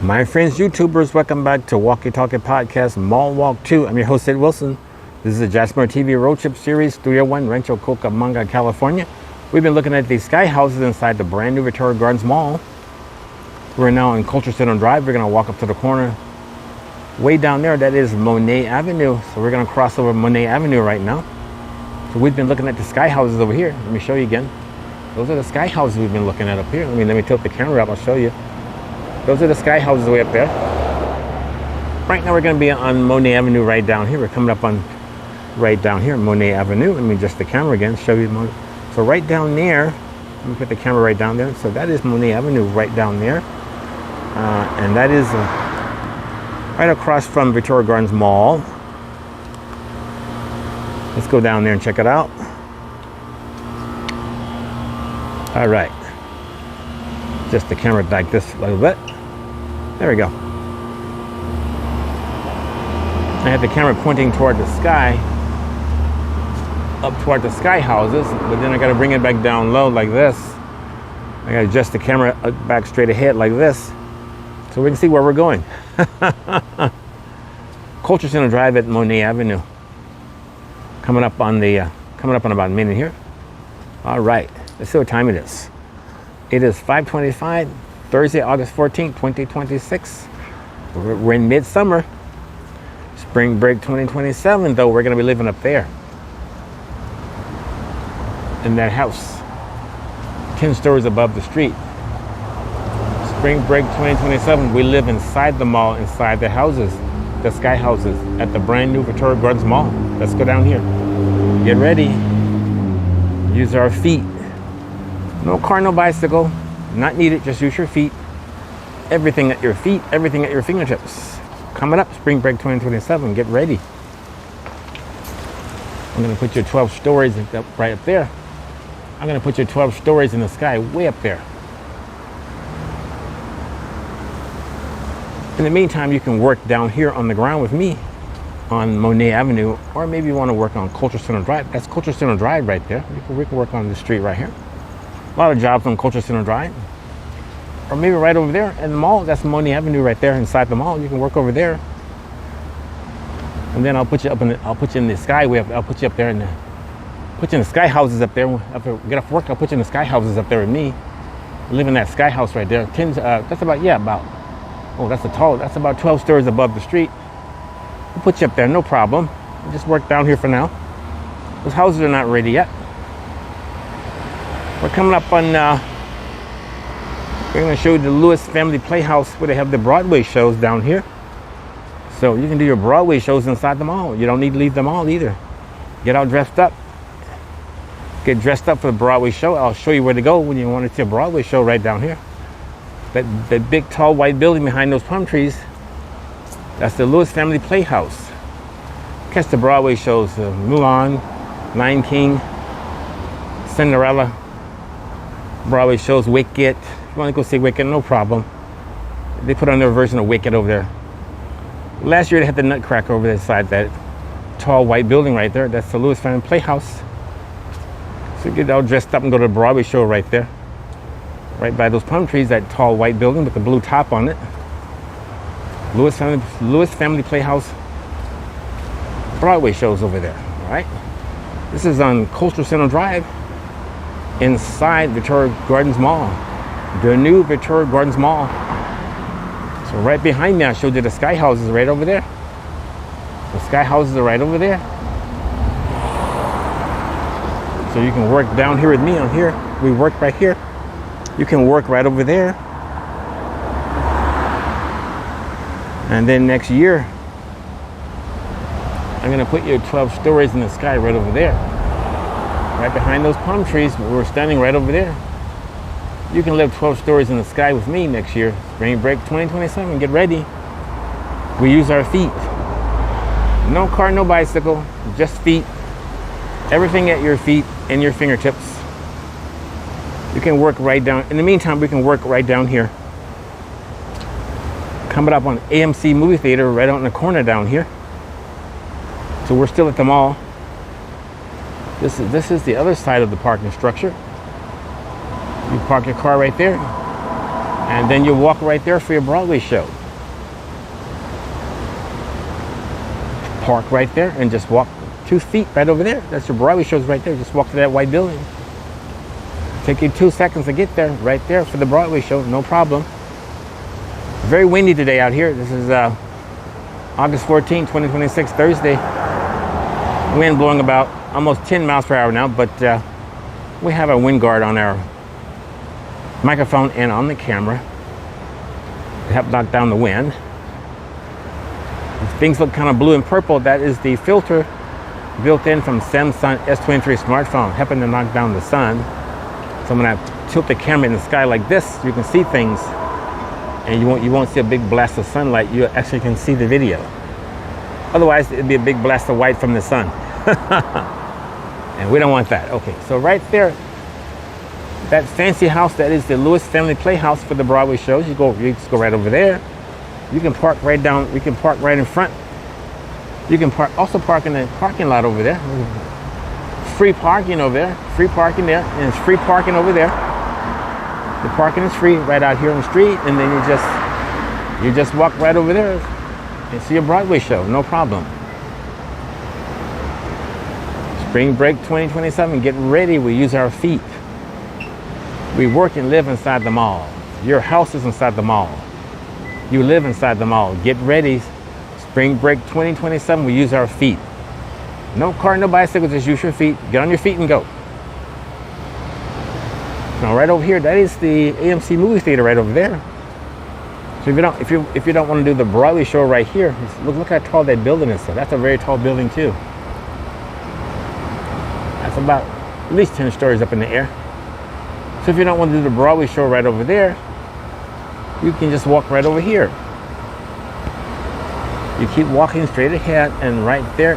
My friends, YouTubers, welcome back to Walkie Talkie Podcast, Mall Walk 2. I'm your host, Ed Wilson. This is a Jasper TV road trip series, Studio 1, Rancho Cucamonga, California. We've been looking at these sky houses inside the brand new Victoria Gardens Mall. We're now on Culture Center Drive. We're going to walk up to the corner. Way down there, that is Monet Avenue. So we're going to cross over Monet Avenue right now. So we've been looking at the sky houses over here. Let me show you again. Those are the sky houses we've been looking at up here. Let me tilt the camera up. I'll show you. Those are the sky houses way up there. Right now we're going to be on Monet Avenue right down here. We're coming up on right down here, Monet Avenue. Let me adjust the camera again, show you. So right down there, let me put the camera right down there. So that is Monet Avenue right down there. And that is right across from Victoria Gardens Mall. Let's go down there and check it out. All right. Just the camera like this a little bit. There we go. I have the camera pointing toward the sky, up toward the sky houses, but then I got to bring it back down low like this. I got to adjust the camera back straight ahead like this, so we can see where we're going. Culture Center Drive at Monet Avenue. Coming up on about a minute here. All right, let's see what time it is. It is 5:25, Thursday, August 14th, 2026. We're in midsummer. Spring break 2027, though, we're going to be living up there. In that house. 10 stories above the street. Spring break 2027, we live inside the mall, inside the houses, the sky houses, at the brand new Victoria Gardens Mall. Let's go down here. Get ready. Use our feet. No car, no bicycle, not needed, just use your feet. Everything at your feet, everything at your fingertips. Coming up, spring break 2027, get ready. I'm gonna put your 12 stories right up there. I'm gonna put your 12 stories in the sky way up there. In the meantime, you can work down here on the ground with me on Monet Avenue, or maybe you wanna work on Culture Center Drive. That's Culture Center Drive right there. We can work on the street right here. A lot of jobs on Culture Center Drive. Or maybe right over there in the mall. That's Monet Avenue right there inside the mall. You can work over there. And then I'll put you up I'll put you in the skyway. I'll put you up there put you in the sky houses up there. After we get off work, I'll put you in the sky houses up there with me. I live in that sky house right there. That's about 12 stories above the street. I'll put you up there, no problem. Just work down here for now. Those houses are not ready yet. We're coming up on, we're going to show you the Lewis Family Playhouse where they have the Broadway shows down here. So you can do your Broadway shows inside the mall. You don't need to leave the mall either. Get all dressed up. Get dressed up for the Broadway show. I'll show you where to go when you want to see a Broadway show right down here. That big, tall, white building behind those palm trees, that's the Lewis Family Playhouse. Catch the Broadway shows, Mulan, Lion King, Cinderella. Broadway shows, Wicked. If you want to go see Wicked, no problem. They put on their version of Wicked over there. Last year they had the Nutcracker over there beside that tall white building right there. That's the Lewis Family Playhouse. So you get all dressed up and go to the Broadway show right there. Right by those palm trees, that tall white building with the blue top on it. Lewis Family Playhouse Broadway shows over there, all right? This is on Culture Center Drive inside Victoria Gardens Mall. The new Victoria Gardens Mall. So right behind me, I showed you the sky houses right over there. The sky houses are right over there. So you can work down here with me on here. We work right here. You can work right over there. And then next year, I'm gonna put you 12 stories in the sky right over there. Right behind those palm trees, we're standing right over there. You can live 12 stories in the sky with me next year. Spring break 2027, get ready. We use our feet. No car, no bicycle, just feet. Everything at your feet and your fingertips. You can work right down. In the meantime, we can work right down here. Coming up on AMC movie theater right out in the corner down here. So we're still at the mall. This is the other side of the parking structure. You park your car right there. And then you walk right there for your Broadway show. Park right there and just walk 2 feet right over there. That's your Broadway shows right there. Just walk to that white building. Take you 2 seconds to get there, right there for the Broadway show, no problem. Very windy today out here. This is August 14, 2026, Thursday. Wind blowing about almost 10 miles per hour now, but we have a wind guard on our microphone and on the camera to help knock down the wind. If things look kind of blue and purple, that is the filter built in from Samsung S23 smartphone, helping to knock down the sun. So when I tilt the camera in the sky like this, you can see things, and you won't see a big blast of sunlight. You actually can see the video. Otherwise, it'd be a big blast of white from the sun. And we don't want that. Okay, so right there, that fancy house, that is the Lewis Family Playhouse for the Broadway shows. You just go right over there. You can park right down, we can park right in front. You can also park in the parking lot over there. Free parking over there, free parking there, and it's free parking over there. The parking is free right out here on the street, and then you just walk right over there and see a Broadway show, no problem. Spring break 2027, get ready, we use our feet. We work and live inside the mall. Your house is inside the mall. You live inside the mall. Get ready. Spring break 2027, we use our feet. No car, no bicycle, just use your feet. Get on your feet and go. Now right over here, that is the AMC movie theater right over there. So if you don't want to do the Broadway show right here, look how tall that building is. So that's a very tall building too. That's about at least 10 stories up in the air. So if you don't want to do the Broadway show right over there, you can just walk right over here. You keep walking straight ahead, and right there,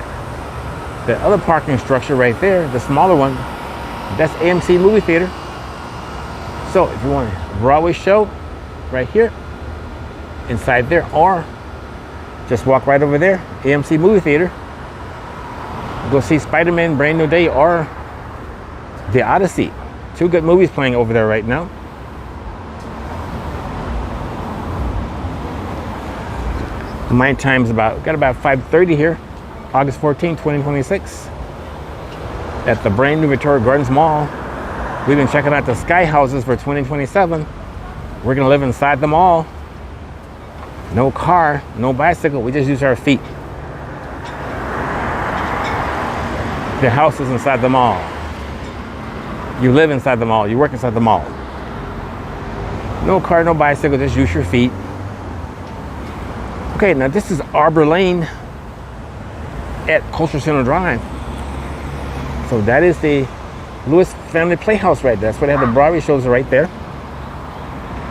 the other parking structure right there, the smaller one, that's AMC movie theater. So if you want a Broadway show right here, inside there, or just walk right over there, AMC movie theater. Go see Spider-Man Brand New Day or The Odyssey. 2 good movies playing over there right now. My time's got about 5:30 here, August 14, 2026, at the brand new Victoria Gardens Mall. We've been checking out the sky houses for 2027. We're gonna live inside the mall. No car, no bicycle, we just use our feet. The house is inside the mall. You live inside the mall, you work inside the mall. No car, no bicycle, just use your feet. Okay, now this is Arbor Lane at Culture Center Drive. So that is the Lewis Family Playhouse right there. That's where they have the Broadway shows right there.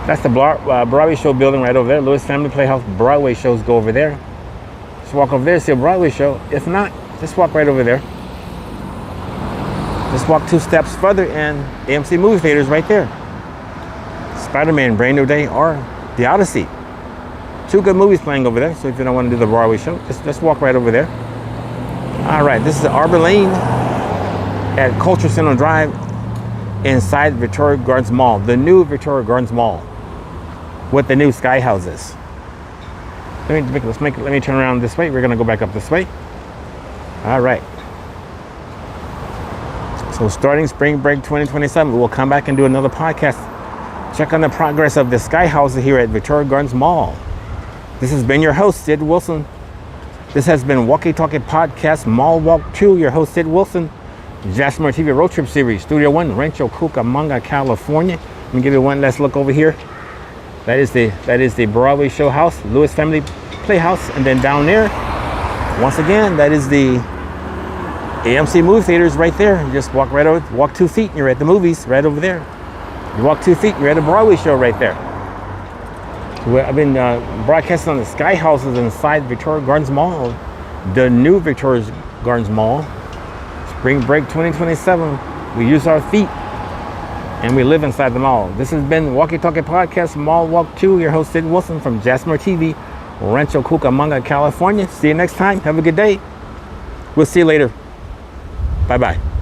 That's the Broadway show building right over there. Lewis Family Playhouse Broadway shows go over there. Just walk over there, see a Broadway show. If not, just walk right over there. Just walk 2 steps further and AMC movie theaters right there. Spider-Man Brand New Day or The Odyssey. 2 good movies playing over there. So if you don't want to do the Broadway show, just walk right over there. All right, this is Arbor Lane at Culture Center Drive inside Victoria Gardens Mall, the new Victoria Gardens Mall with the new sky houses. Let me turn around this way. We're gonna go back up this way. All right. So starting spring break 2027, we'll come back and do another podcast. Check on the progress of the sky houses here at Victoria Gardens Mall. This has been your host, Sid Wilson. This has been Walkie Talkie Podcast Mall Walk 2. Your host, Sid Wilson. Jasper TV Road Trip Series, Studio 1, Rancho Cucamonga, California. Let me give you one last look over here. That is the Broadway show house, Lewis Family Playhouse. And then down there, once again, that is the AMC movie theaters right there. You just walk right over, walk 2 feet, and you're at the movies right over there. You walk 2 feet, you're at a Broadway show right there. I've been broadcasting on the sky houses inside Victoria Gardens Mall, the new Victoria Gardens Mall. Spring break 2027, we use our feet and we live inside the mall. This has been Walkie Talkie Podcast Mall Walk 2. Your host, Sid Wilson from Jasper TV, Rancho Cucamonga, California. See you next time. Have a good day. We'll see you later. Bye-bye.